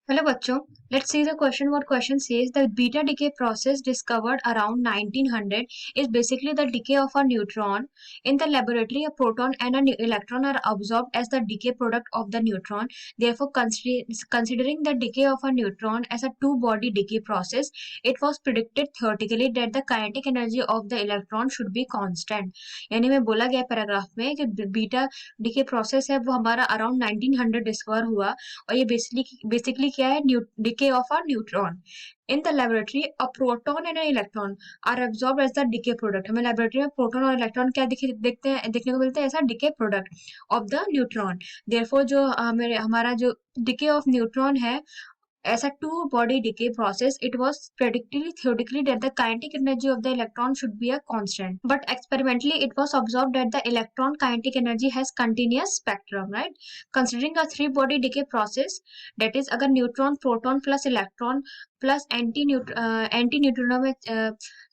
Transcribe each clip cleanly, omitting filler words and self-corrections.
Hello बच्चों, let's see the question. What question says the beta decay process discovered around 1900 is basically the decay of a neutron. In the laboratory, a proton and an electron are absorbed as the decay product of the neutron. Therefore, considering the decay of a neutron as a two-body decay process, it was predicted theoretically that the kinetic energy of the electron should be constant. यानी में बोला गया paragraph में कि beta decay process है वो हमारा around 1900 discover हुआ और ये बेसिकली क्या है decay of a neutron in the laboratory a proton and an electron are absorb as the decay product हमें लेबोरेटरी में प्रोटॉन और इलेक्ट्रॉन क्या देखने को मिलता है ऐसा decay product of the neutron therefore जो हमारा जो डिके ऑफ न्यूट्रॉन है as a two-body decay process, it was predicted theoretically that the kinetic energy of the electron should be a constant. But experimentally, it was observed that the electron kinetic energy has continuous spectrum, right? Considering a three-body decay process, that is, अगर neutron, proton plus electron plus anti neutrino में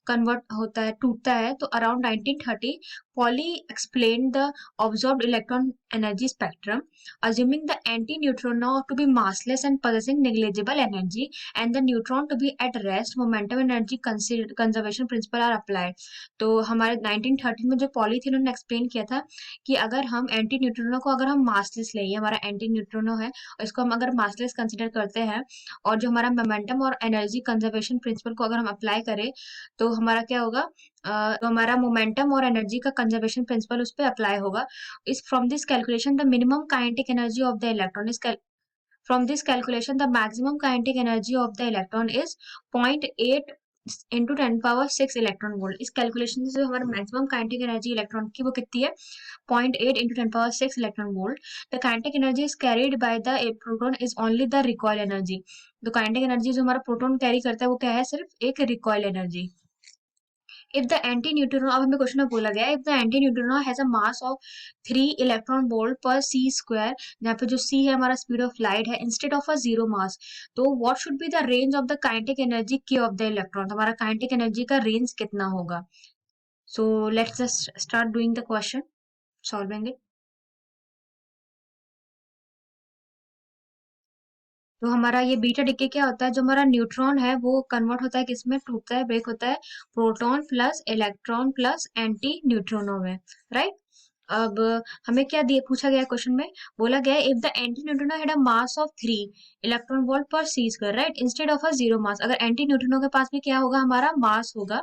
convert होता है टूटता है तो around 1930 Pauli explain the absorbed electron energy spectrum assuming the anti-neutrino to be massless and possessing negligible energy and the neutron to be at rest momentum energy conservation principle are applied तो हमारे 1913 में जो poly थी उन्होंने explain किया था कि अगर हम एंटी न्यूट्रिनो को अगर हम मासलेस ले हमारा एंटी न्यूट्रिनो है और इसको हम अगर मासलेस कंसिडर करते हैं और जो हमारा मोमेंटम और एनर्जी कंजर्वेशन प्रिंसिपल को अगर हम अप्लाई करें तो हमारा क्या होगा तो हमारा मोमेंटम और एनर्जी का कंजर्वेशन प्रिंसिपल उस पर अप्लाई होगा is from this calculation the minimum kinetic energy of the electron is from this calculation the maximum kinetic energy of the electron is 0.8 into 10 power 6 electron volt इस calculation से हमारा maximum kinetic energy electron की वो कितनी है 0.8 into 10 power 6 electron volt the kinetic energy is carried by the proton is only the recoil energy तो kinetic energy जो हमारा प्रोटॉन कैरी करता है वो क्या है सिर्फ एक recoil energy if the anti-neutrino अब हमें क्वेश्चन में बोला गया if the anti-neutrino has a mass of 3 electron volt per c square जहाँ पे जो c है हमारा speed of light है instead of a zero mass तो what should be the range of the kinetic energy k of the electron तो हमारा kinetic energy का range कितना होगा so let's just start doing the question solving it तो हमारा ये बीटा डिके क्या होता है जो हमारा न्यूट्रॉन है वो कन्वर्ट होता है किसमें टूटता है ब्रेक होता है proton plus electron plus anti neutrino में राइट अब हमें क्या दिए पूछा गया क्वेश्चन में बोला गया if the anti neutrino had a mass of 3 electron volt per c square right instead of a zero mass अगर एंटी न्यूट्रिनो के पास में क्या होगा हमारा मास होगा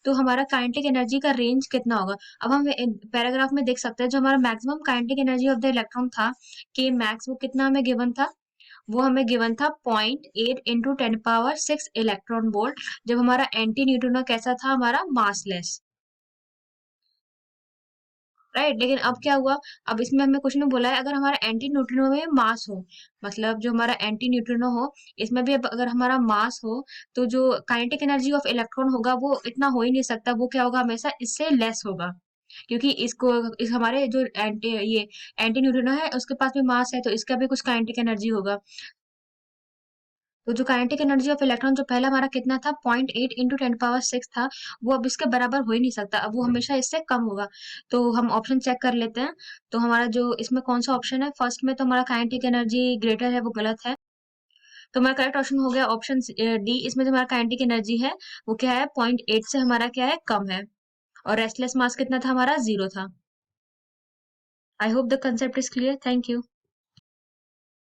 तो हमारा काइनेटिक एनर्जी का रेंज कितना होगा अब हम पैराग्राफ में देख सकते हैं जो हमारा maximum kinetic energy of the electron था के मैक्स वो कितना हमें गिवन था वो हमें गिवन था 0.8 इंटू 10 पावर 6 इलेक्ट्रॉन वोल्ट जब हमारा एंटी न्यूट्रिनो कैसा था हमारा मासलेस राइट लेकिन अब क्या हुआ अब इसमें हमें क्वेश्चन में बोला है अगर हमारा एंटी न्यूट्रिनो में मास हो मतलब जो हमारा एंटी न्यूट्रिनो हो इसमें भी अब अगर हमारा मास हो तो जो काइनेटिक एनर्जी ऑफ इलेक्ट्रॉन होगा वो इतना हो ही नहीं सकता वो क्या होगा हमेशा इससे लेस होगा क्योंकि इसको इस हमारे जो एंटी न्यूट्रिनो है उसके पास भी मास है तो इसका भी कुछ काइनेटिक एनर्जी होगा तो जो काइनेटिक एनर्जी ऑफ इलेक्ट्रॉन जो पहला हमारा कितना था 0.8 इंटू 10 पावर 6 था वो अब इसके बराबर हो ही नहीं सकता अब वो हमेशा इससे कम होगा तो हम ऑप्शन चेक कर लेते हैं तो हमारा जो इसमें कौन सा ऑप्शन है फर्स्ट में तो हमारा काइनेटिक एनर्जी ग्रेटर है वो गलत है तो हमारा करेक्ट ऑप्शन हो गया ऑप्शन डी इसमें जो हमारा काइनेटिक एनर्जी है वो क्या है 0.8 से हमारा क्या है कम है और रेस्टलेस मास कितना था हमारा 0 था I hope the concept is clear thank you